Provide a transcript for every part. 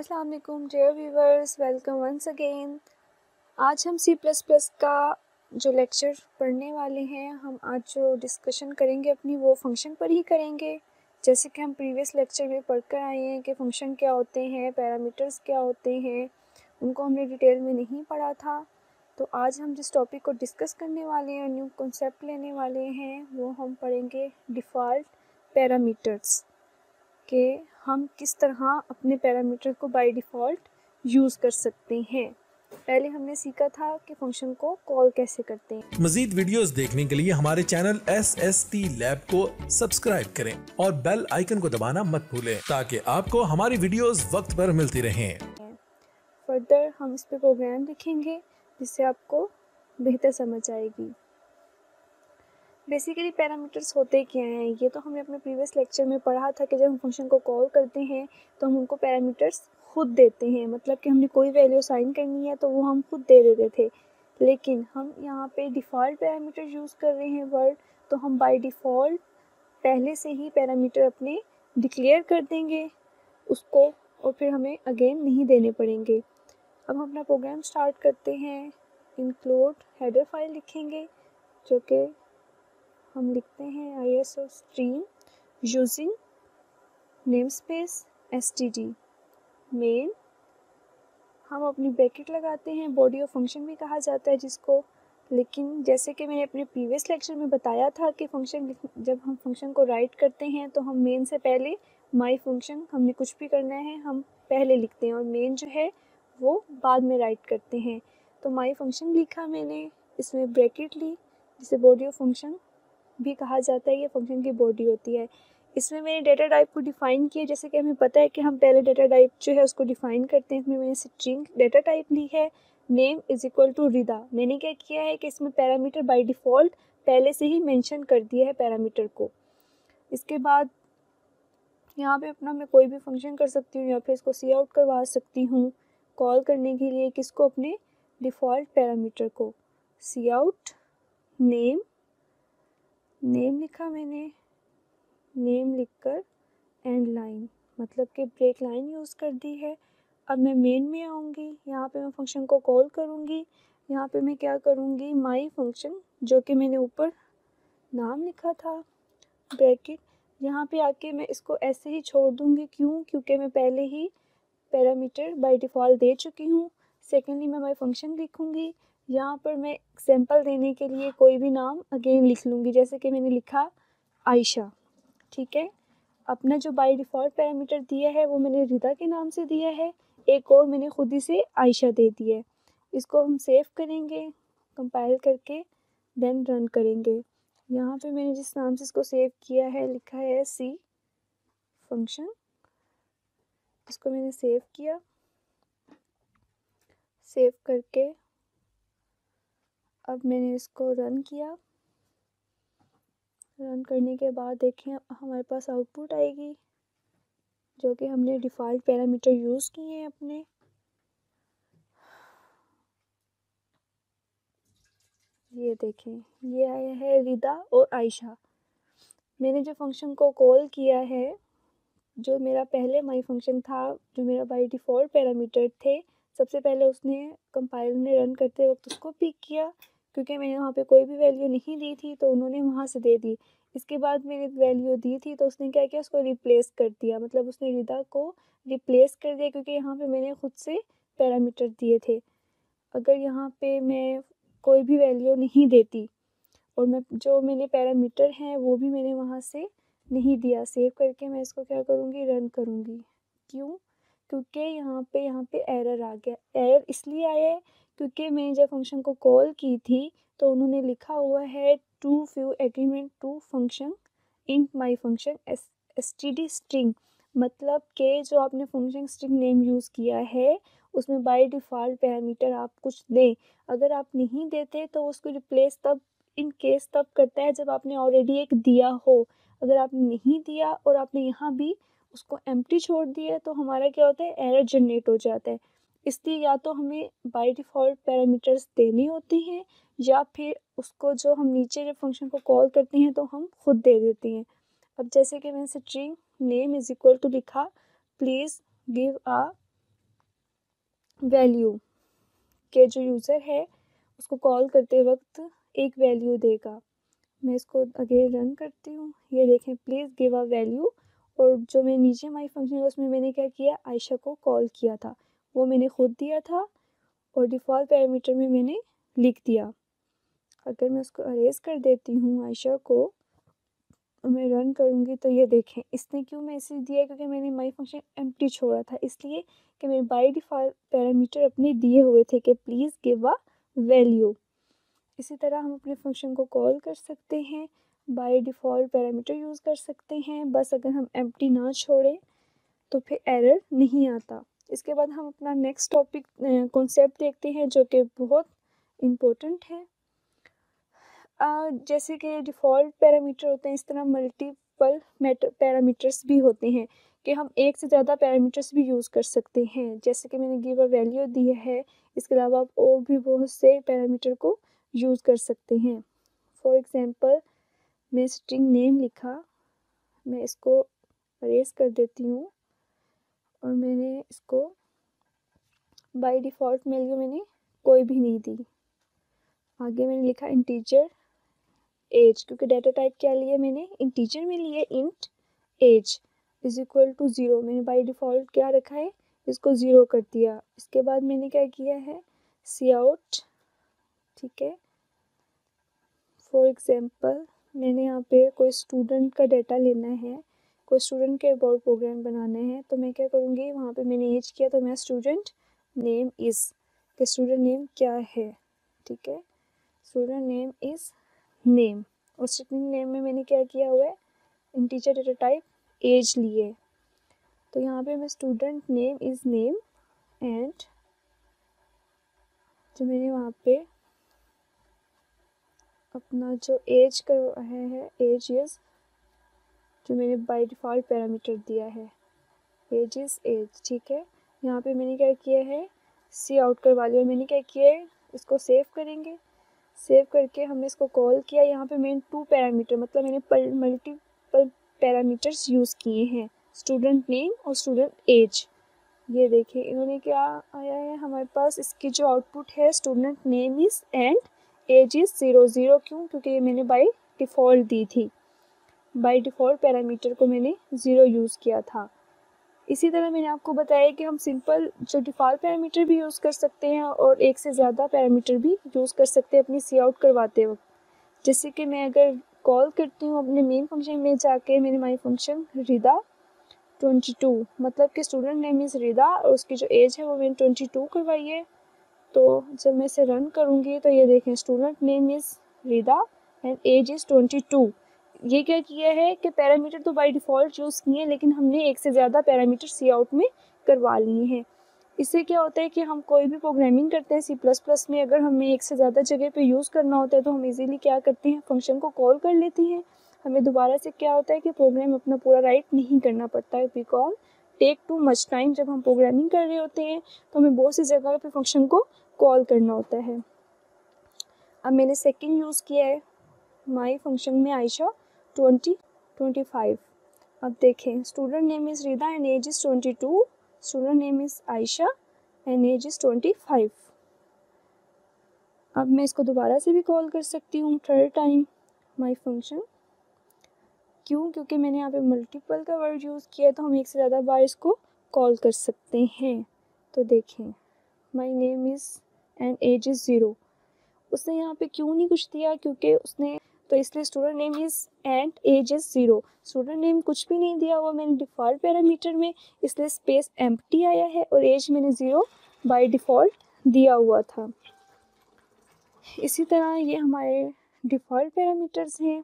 अस्सलाम वालेकुम dear viewers, welcome once again. आज हम C++ का जो लेक्चर पढ़ने वाले हैं, हम आज जो डिस्कशन करेंगे अपनी वो फंक्शन पर ही करेंगे। जैसे कि हम प्रीवियस लेक्चर में पढ़कर आए हैं कि फ़ंक्शन क्या होते हैं, पैरामीटर्स क्या होते हैं, उनको हमने डिटेल में नहीं पढ़ा था। तो आज हम जिस टॉपिक को डिस्कस करने वाले हैं, न्यू कॉन्सेप्ट लेने वाले हैं, वो हम पढ़ेंगे डिफ़ॉल्ट पैरामीटर्स कि हम किस तरह अपने पैरामीटर को बाय डिफ़ॉल्ट यूज़ कर सकते हैं। पहले हमने सीखा था कि फंक्शन को कॉल कैसे करते हैं। मजीद वीडियोस देखने के लिए हमारे चैनल SST लैब को सब्सक्राइब करें और बेल आइकन को दबाना मत भूलें ताकि आपको हमारी वीडियोस वक्त पर मिलती रहें। फर्दर हम इस पे प्रोग्राम लिखेंगे जिससे आपको बेहतर समझ आएगी। बेसिकली पैरामीटर्स होते क्या हैं, ये तो हमने अपने प्रीवियस लेक्चर में पढ़ा था कि जब हम फंक्शन को कॉल करते हैं तो हम उनको पैरामीटर्स खुद देते हैं। मतलब कि हमने कोई वैल्यू असाइन करनी है तो वो हम खुद दे देते थे, लेकिन हम यहाँ पे डिफ़ॉल्ट पैरामीटर यूज़ कर रहे हैं वर्ड, तो हम बाय डिफ़ॉल्ट पहले से ही पैरामीटर अपने डिक्लेयर कर देंगे उसको और फिर हमें अगेन नहीं देने पड़ेंगे। अब हम अपना प्रोग्राम स्टार्ट करते हैं। इंक्लूड हेडर फाइल लिखेंगे जो कि हम लिखते हैं ISO stream using namespace std main। हम अपनी ब्रैकेट लगाते हैं, बॉडी ऑफ फंक्शन भी कहा जाता है जिसको, लेकिन जैसे कि मैंने अपने प्रीवियस लेक्चर में बताया था कि जब हम फंक्शन को राइट करते हैं तो हम मेन से पहले माई फंक्शन, हमने कुछ भी करना है हम पहले लिखते हैं और मेन जो है वो बाद में राइट करते हैं। तो माई फंक्शन लिखा मैंने, इसमें ब्रैकेट ली जिसे बॉडी ऑफ फंक्शन भी कहा जाता है, ये फंक्शन की बॉडी होती है। इसमें मैंने डेटा टाइप को डिफ़ाइन किया, जैसे कि हमें पता है कि हम पहले डेटा टाइप जो है उसको डिफ़ाइन करते हैं। इसमें मैंने स्ट्रिंग डेटा टाइप ली है, नेम इज़ इक्वल टू रिदा। मैंने क्या किया है कि इसमें पैरामीटर बाय डिफ़ॉल्ट पहले से ही मेंशन कर दिया है पैरामीटर को। इसके बाद यहाँ पे अपना मैं कोई भी फंक्शन कर सकती हूँ या फिर इसको सी आउट करवा सकती हूँ कॉल करने के लिए, किसको, अपने डिफ़ॉल्ट पैरामीटर को। सी आउट नेम लिखा मैंने, नेम लिखकर एंड लाइन मतलब कि ब्रेक लाइन यूज़ कर दी है। अब मैं मेन में आऊँगी, यहाँ पे मैं फंक्शन को कॉल करूँगी। यहाँ पे मैं क्या करूँगी, माई फंक्शन जो कि मैंने ऊपर नाम लिखा था, ब्रैकेट, यहाँ पे आके मैं इसको ऐसे ही छोड़ दूँगी। क्यों? क्योंकि मैं पहले ही पैरामीटर बाय डिफ़ॉल्ट दे चुकी हूँ। सेकेंडली मैं माई फंक्शन लिखूँगी, यहाँ पर मैं एग्जाम्पल देने के लिए कोई भी नाम अगेन लिख लूँगी, जैसे कि मैंने लिखा आयशा। ठीक है, अपना जो बाय डिफ़ॉल्ट पैरामीटर दिया है वो मैंने रिदा के नाम से दिया है, एक और मैंने खुद ही से आयशा दे दी है। इसको हम सेव करेंगे कंपाइल करके, देन रन करेंगे। यहाँ पे मैंने जिस नाम से इसको सेव किया है लिखा है सी फंक्शन, इसको मैंने सेव किया। सेव करके अब मैंने इसको रन किया। रन करने के बाद देखें हमारे पास आउटपुट आएगी जो कि हमने डिफ़ॉल्ट पैरामीटर यूज़ किए हैं अपने। ये देखें, ये आया है रिदा और आयशा। मैंने जो फंक्शन को कॉल किया है, जो मेरा पहले माई फंक्शन था, जो मेरा बाय डिफ़ॉल्ट पैरामीटर थे, सबसे पहले उसने कंपाइलर ने रन करते वक्त उसको पिक किया, क्योंकि मैंने वहाँ पे कोई भी वैल्यू नहीं दी थी तो उन्होंने वहाँ से दे दी। इसके बाद मैंने वैल्यू दी थी तो उसने क्या किया, उसको रिप्लेस कर दिया, मतलब उसने रिदा को रिप्लेस कर दिया क्योंकि यहाँ पे मैंने खुद से पैरामीटर दिए थे। अगर यहाँ पे मैं कोई भी वैल्यू नहीं देती और मैंने पैरामीटर हैं वो भी मैंने वहाँ से नहीं दिया, सेव करके मैं इसको क्या करूँगी, रन करूँगी। क्यों? क्योंकि यहाँ पे एरर आ गया। एरर इसलिए आया है क्योंकि मैंने जब फंक्शन को कॉल की थी तो उन्होंने लिखा हुआ है to view agreement to function in my function std string, मतलब कि जो आपने फंक्शन स्ट्रिंग नेम यूज़ किया है उसमें बाय डिफ़ॉल्ट पैरामीटर आप कुछ दें। अगर आप नहीं देते तो उसको रिप्लेस तब करता है जब आपने ऑलरेडी एक दिया हो। अगर आपने नहीं दिया और आपने यहाँ भी उसको एम्प्टी छोड़ दिया तो हमारा क्या होता है, एरर जनरेट हो जाता है। इसलिए या तो हमें बाय डिफ़ॉल्ट पैरामीटर्स देने होते हैं या फिर उसको जो हम नीचे जब फंक्शन को कॉल करते हैं तो हम खुद दे देते हैं। अब जैसे कि मैंने string name is equal to लिखा, प्लीज़ गिव अ वैल्यू के जो यूज़र है उसको कॉल करते वक्त एक वैल्यू देगा। मैं इसको अगेन रन करती हूँ। ये देखें, प्लीज़ गिव अ वैल्यू, और जो मैं नीचे माई फंक्शन है उसमें मैंने क्या किया, आयशा को कॉल किया था, वो मैंने खुद दिया था और डिफ़ॉल्ट पैरामीटर में मैंने लिख दिया। अगर मैं उसको अरेज कर देती हूँ आयशा को और मैं रन करूँगी तो ये देखें, इसने क्यों मैसेज दिया, क्योंकि मैंने माई फंक्शन एम्प्टी छोड़ा था, इसलिए कि मैं बाय डिफ़ॉल्ट पैरामीटर अपने दिए हुए थे कि प्लीज़ गिव अ वैल्यू। इसी तरह हम अपने फंक्शन को कॉल कर सकते हैं, बाय डिफ़ॉल्ट पैरामीटर यूज़ कर सकते हैं, बस अगर हम एम्प्टी ना छोड़ें तो फिर एरर नहीं आता। इसके बाद हम अपना नेक्स्ट टॉपिक कॉन्सेप्ट देखते हैं जो कि बहुत इम्पोर्टेंट है। जैसे कि डिफ़ॉल्ट पैरामीटर होते हैं, इस तरह मल्टीपल पैरामीटर्स भी होते हैं कि हम एक से ज़्यादा पैरामीटर्स भी यूज़ कर सकते हैं। जैसे कि मैंने गिव अ वैल्यू दी है, इसके अलावा आप और भी बहुत से पैरामीटर को यूज़ कर सकते हैं। फॉर एग्ज़ाम्पल, मैं स्ट्रिंग नेम लिखा, मैं इसको अरेज कर देती हूँ और मैंने इसको बाय डिफ़ॉल्ट वैल्यू मैंने कोई भी नहीं दी। आगे मैंने लिखा इंटीजर एज, क्योंकि डाटा टाइप क्या लिया मैंने, इंटीजर में लिए int age is equal to 0। मैंने बाय डिफ़ॉल्ट क्या रखा है, इसको 0 कर दिया। इसके बाद मैंने क्या किया है, सी आउट, ठीक है। फॉर एग्ज़ाम्पल, मैंने यहाँ पे कोई स्टूडेंट का डाटा लेना है, कोई स्टूडेंट के अबाउट प्रोग्राम बनाना है, तो मैं क्या करूँगी, वहाँ पे मैंने एज किया तो मैं स्टूडेंट नेम इज़, कि स्टूडेंट नेम क्या है, ठीक है, स्टूडेंट नेम इज़ नेम। और स्टूडेंट नेम में मैंने क्या किया हुआ है, इंटीजर डेटा टाइप एज लिए। तो यहाँ पे मैं student name is name and जो मैंने वहाँ पे अपना जो एज कर है एज इज़, जो मैंने बाय डिफ़ॉल्ट पैरामीटर दिया है एज इज़ एज, ठीक है। यहाँ पे मैंने क्या किया है, सी आउट करवा लिया। मैंने क्या किया है, इसको सेव करेंगे, सेव करके हमने इसको कॉल किया। यहाँ पे मैंने 2 पैरामीटर, मतलब मैंने मल्टीपल पैरामीटर्स यूज़ किए हैं, स्टूडेंट नेम और स्टूडेंट एज। ये देखिए इन्होंने क्या आया है हमारे पास, इसकी जो आउटपुट है student name is and age is 0 0। क्यों, क्योंकि ये मैंने बाय डिफ़ॉल्ट दी थी, बाय डिफ़ॉल्ट पैरामीटर को मैंने 0 यूज़ किया था। इसी तरह मैंने आपको बताया कि हम सिंपल जो डिफ़ॉल्ट पैरामीटर भी यूज़ कर सकते हैं और एक से ज़्यादा पैरामीटर भी यूज़ कर सकते हैं अपनी सी आउट करवाते वक्त। जैसे कि मैं अगर कॉल करती हूँ अपने मेन फंक्शन में जाके, मैंने माई फंक्शन रिदा 22, मतलब कि स्टूडेंट नेम इज़ रिदा और उसकी जो एज है वो मैंने 22 करवाई है। तो जब मैं इसे रन करूँगी तो ये देखें, student name is Rida and age is 22। ये क्या किया है कि पैरामीटर तो बाय डिफ़ॉल्ट यूज़ किए हैं, लेकिन हमने एक से ज़्यादा पैरामीटर सी आउट में करवा लिए हैं। इससे क्या होता है कि हम कोई भी प्रोग्रामिंग करते हैं C++ में, अगर हमें एक से ज़्यादा जगह पे यूज़ करना होता है तो हम इजीली क्या करते हैं, फंक्शन को कॉल कर लेते हैं। हमें दोबारा से क्या होता है कि प्रोग्राम अपना पूरा राइट नहीं करना पड़ता है, because take too much time. जब हम प्रोग्रामिंग कर रहे होते हैं तो हमें बहुत सी जगह पे फंक्शन को कॉल करना होता है। अब मैंने सेकेंड यूज़ किया है माई फंक्शन में आयशा 25। अब देखें, student name is Rida and age is 22, student name is Ayesha and age is 25। अब मैं इसको दोबारा से भी कॉल कर सकती हूँ थर्ड टाइम माई फंक्शन। क्यों, क्योंकि मैंने यहाँ पे मल्टीपल का वर्ड यूज़ किया है तो हम एक से ज़्यादा बार इसको कॉल कर सकते हैं। तो देखें, my name is and age is 0। उसने यहाँ पे क्यों नहीं कुछ दिया, क्योंकि उसने तो इसलिए student name is and age is 0। Student name कुछ भी नहीं दिया हुआ मैंने डिफ़ॉल्ट पैरामीटर में, इसलिए स्पेस एम्प्टी आया है और एज मैंने 0 बाय डिफ़ॉल्ट दिया हुआ था। इसी तरह ये हमारे डिफ़ॉल्ट पैरामीटर्स हैं।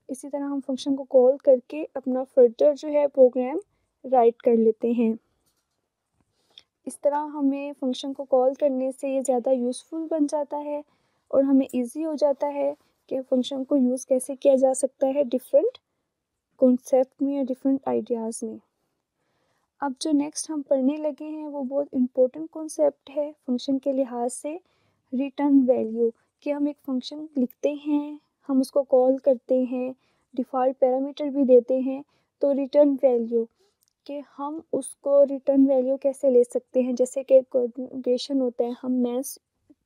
इसी तरह हम फंक्शन को कॉल करके अपना फर्दर जो है प्रोग्राम राइट कर लेते हैं। इस तरह हमें फंक्शन को कॉल करने से ये ज़्यादा यूज़फुल बन जाता है और हमें इजी हो जाता है कि फंक्शन को यूज़ कैसे किया जा सकता है डिफरेंट कॉन्सेप्ट में या डिफरेंट आइडियाज़ में। अब जो नेक्स्ट हम पढ़ने लगे हैं वो बहुत इम्पोर्टेंट कॉन्सेप्ट है फंक्शन के लिहाज से, रिटर्न वैल्यू। कि हम एक फंक्शन लिखते हैं, हम उसको कॉल करते हैं, डिफ़ॉल्ट पैरामीटर भी देते हैं, तो रिटर्न वैल्यू कि हम उसको रिटर्न वैल्यू कैसे ले सकते हैं। जैसे कि क्वेश्चन होता है, हम मैथ्स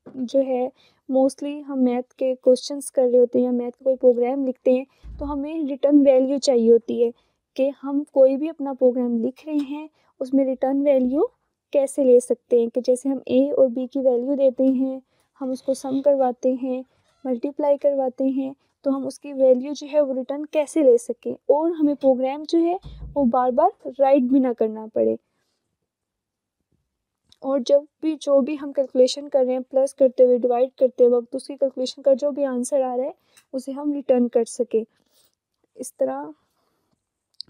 जो है मोस्टली हम मैथ के क्वेश्चंस कर रहे होते हैं या मैथ का कोई प्रोग्राम लिखते हैं, तो हमें रिटर्न वैल्यू चाहिए होती है कि हम कोई भी अपना प्रोग्राम लिख रहे हैं उसमें रिटर्न वैल्यू कैसे ले सकते हैं। कि जैसे हम ए और बी की वैल्यू देते हैं, हम उसको सम करवाते हैं, मल्टीप्लाई करवाते हैं, तो हम उसकी वैल्यू जो है वो रिटर्न कैसे ले सकें और हमें प्रोग्राम जो है वो बार बार राइट भी ना करना पड़े। और जब भी जो भी हम कैलकुलेशन कर रहे हैं, प्लस करते हुए, डिवाइड करते वक्त, उसकी कैलकुलेशन का जो भी आंसर आ रहा है उसे हम रिटर्न कर सकें। इस तरह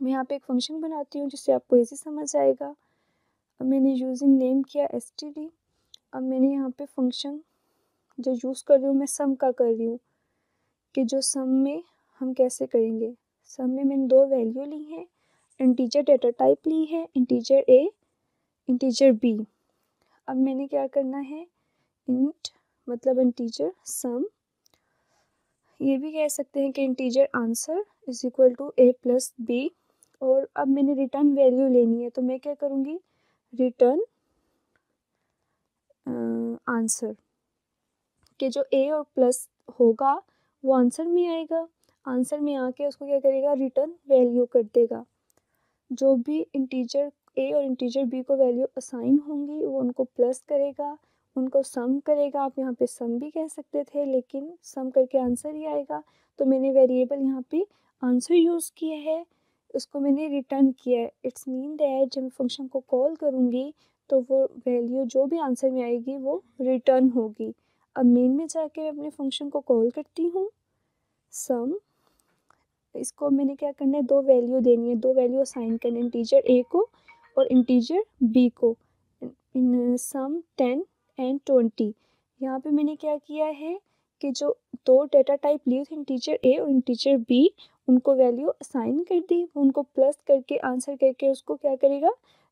मैं यहाँ पे एक फंक्शन बनाती हूँ जिससे आपको इजी समझ आएगा। अब मैंने यूजिंग नेम किया std। अब मैंने यहाँ पे फंक्शन जो यूज़ कर रही हूँ मैं सम का कर रही हूँ कि जो सम में हम कैसे करेंगे। सम में मैंने दो वैल्यू ली हैं, इंटीजर डेटा टाइप ली है, इंटीजर a, इंटीजर b। अब मैंने क्या करना है, इंट मतलब इंटीजर सम, ये भी कह सकते हैं कि integer answer is equal to a plus b। और अब मैंने रिटर्न वैल्यू लेनी है, तो मैं क्या करूँगी, रिटर्न आंसर कि जो a और प्लस होगा वो आंसर में आएगा, आंसर में आके उसको क्या करेगा, रिटर्न वैल्यू कर देगा। जो भी इंटीजर a और इंटीजर b को वैल्यू असाइन होंगी वो उनको प्लस करेगा, उनको सम करेगा। आप यहाँ पे सम भी कह सकते थे लेकिन सम करके आंसर ही आएगा, तो मैंने वेरिएबल यहाँ पे आंसर यूज़ किया है, उसको मैंने रिटर्न किया है। इट्स मीन दैट जब मैं फंक्शन को कॉल करूँगी तो वो वैल्यू जो भी आंसर में आएगी वो रिटर्न होगी। अब मेन में जाके मैं अपने फंक्शन को कॉल करती हूँ सम, इसको मैंने क्या करना है, दो वैल्यू देनी है, दो वैल्यू असाइन करनी है, इंटीजर a को और इंटीजर b को। इन सम 10 एंड 20। यहाँ पे मैंने क्या किया है कि जो दो डेटा टाइप लिए थे इंटीजर a और इंटीजर b, उनको वैल्यू असाइन कर दी, उनको प्लस करके आंसर करके उसको क्या करेगा,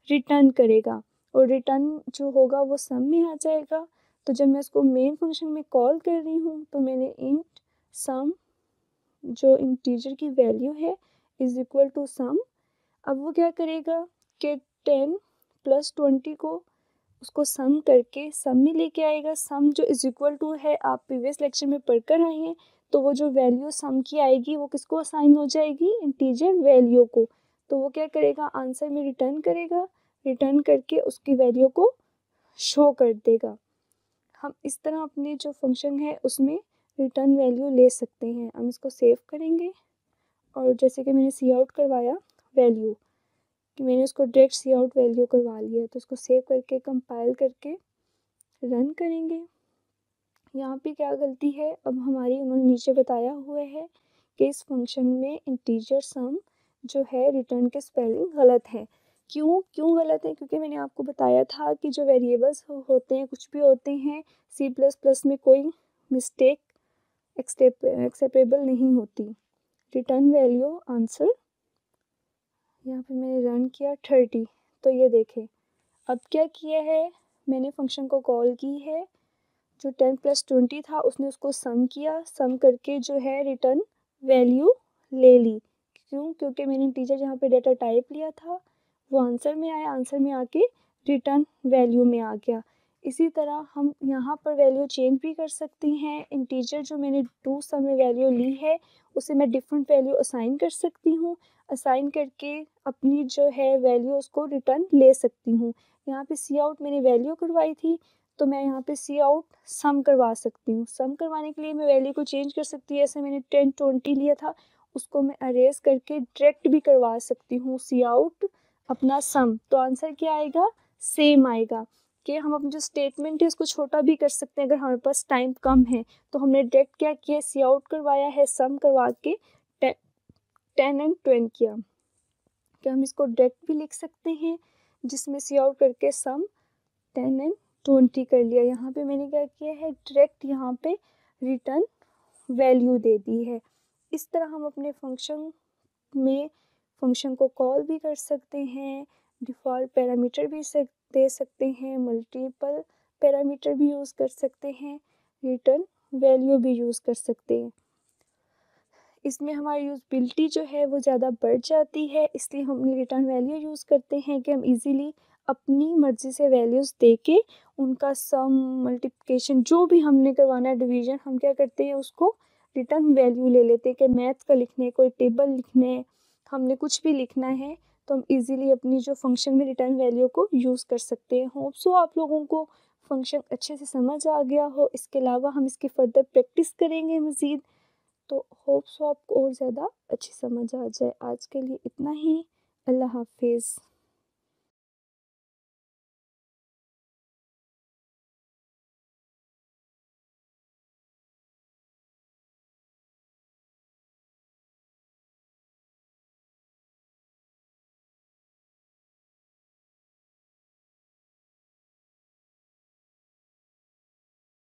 रिटर्न करेगा, और रिटर्न जो होगा वो सम में आ जाएगा। तो जब मैं इसको मेन फंक्शन में कॉल कर रही हूँ तो मैंने इंट सम जो इंटीजर की वैल्यू है इज इक्वल टू सम। अब वो क्या करेगा कि 10 प्लस 20 को उसको सम करके सम में लेके आएगा। सम जो इज इक्वल टू है, आप प्रीवियस लेक्चर में पढ़कर आए हैं, तो वो जो वैल्यू सम की आएगी वो किसको असाइन हो जाएगी, इंटीजर वैल्यू को। तो वो क्या करेगा, आंसर में रिटर्न करेगा, रिटर्न करके उसकी वैल्यू को शो कर देगा। हम इस तरह अपने जो फंक्शन है उसमें रिटर्न वैल्यू ले सकते हैं। हम इसको सेव करेंगे और जैसे कि मैंने सी आउट करवाया वैल्यू, कि मैंने उसको डायरेक्ट सी आउट वैल्यू करवा लिया, तो उसको सेव करके कंपाइल करके रन करेंगे। यहाँ पे क्या गलती है, अब हमारी उन्होंने नीचे बताया हुआ है कि इस फंक्शन में इंटीजर सम जो है रिटर्न के स्पेलिंग गलत है। क्यों गलत है, क्योंकि मैंने आपको बताया था कि जो वेरिएबल्स होते हैं, कुछ भी होते हैं, C++ में कोई मिस्टेक एक्सेप्टेबल नहीं होती। रिटर्न वैल्यू आंसर, यहाँ पे मैंने रन किया 30, तो ये देखें अब क्या किया है, मैंने फंक्शन को कॉल की है, जो 10 प्लस 20 था उसने उसको सम किया, सम करके जो है रिटर्न वैल्यू ले ली। क्योंकि मैंने इंटीजर जहाँ पे डेटा टाइप लिया था वो आंसर में आया, आंसर में आके रिटर्न वैल्यू में आ गया। इसी तरह हम यहाँ पर वैल्यू चेंज भी कर सकते हैं। इंटीजर जो मैंने डू सम में वैल्यू ली है उसे मैं डिफरेंट वैल्यू असाइन कर सकती हूँ, असाइन करके अपनी जो है वैल्यू उसको रिटर्न ले सकती हूँ। यहाँ पे सी आउट मैंने वैल्यू करवाई थी, तो मैं यहाँ पे सी आउट सम करवा सकती हूँ। सम करवाने के लिए मैं वैल्यू को चेंज कर सकती हूँ, ऐसे मैंने 10 20 लिया था उसको मैं अरेज करके डायरेक्ट भी करवा सकती हूँ सी आउट अपना सम, तो आंसर क्या आएगा, सेम आएगा। कि हम अपना जो स्टेटमेंट है उसको छोटा भी कर सकते हैं अगर हमारे पास टाइम कम है, तो हमने डायरेक्ट क्या किया, सी आउट करवाया है, सम करवा के 10 एंड 20 किया। कि हम इसको डायरेक्ट भी लिख सकते हैं जिसमें सी आउट करके सम 10 एंड 20 कर लिया। यहाँ पे मैंने क्या किया है, डायरेक्ट यहाँ पे रिटर्न वैल्यू दे दी है। इस तरह हम अपने फंक्शन में फंक्शन को कॉल भी कर सकते हैं, डिफ़ॉल्ट पैरामीटर भी दे सकते हैं, मल्टीपल पैरामीटर भी यूज़ कर सकते हैं, रिटर्न वैल्यू भी यूज़ कर सकते हैं। इसमें हमारी यूज़बिलिटी जो है वो ज़्यादा बढ़ जाती है, इसलिए हमने रिटर्न वैल्यू यूज़ करते हैं कि हम इजीली अपनी मर्ज़ी से वैल्यूज़ दे के उनका सम, मल्टीप्लिकेशन जो भी हमने करवाना है, डिवीज़न, हम क्या करते हैं उसको रिटर्न वैल्यू ले लेते हैं कि मैथ्स का लिखने, कोई टेबल लिखने, हमने कुछ भी लिखना है तो हम इजीली अपनी जो फंक्शन में रिटर्न वैल्यू को यूज़ कर सकते हैं। होप सो आप लोगों को फंक्शन अच्छे से समझ आ गया हो। इसके अलावा हम इसकी फ़र्दर प्रैक्टिस करेंगे मज़ीद, तो होप सो आपको और ज़्यादा अच्छी समझ आ जाए। आज के लिए इतना ही। अल्लाह हाफिज़।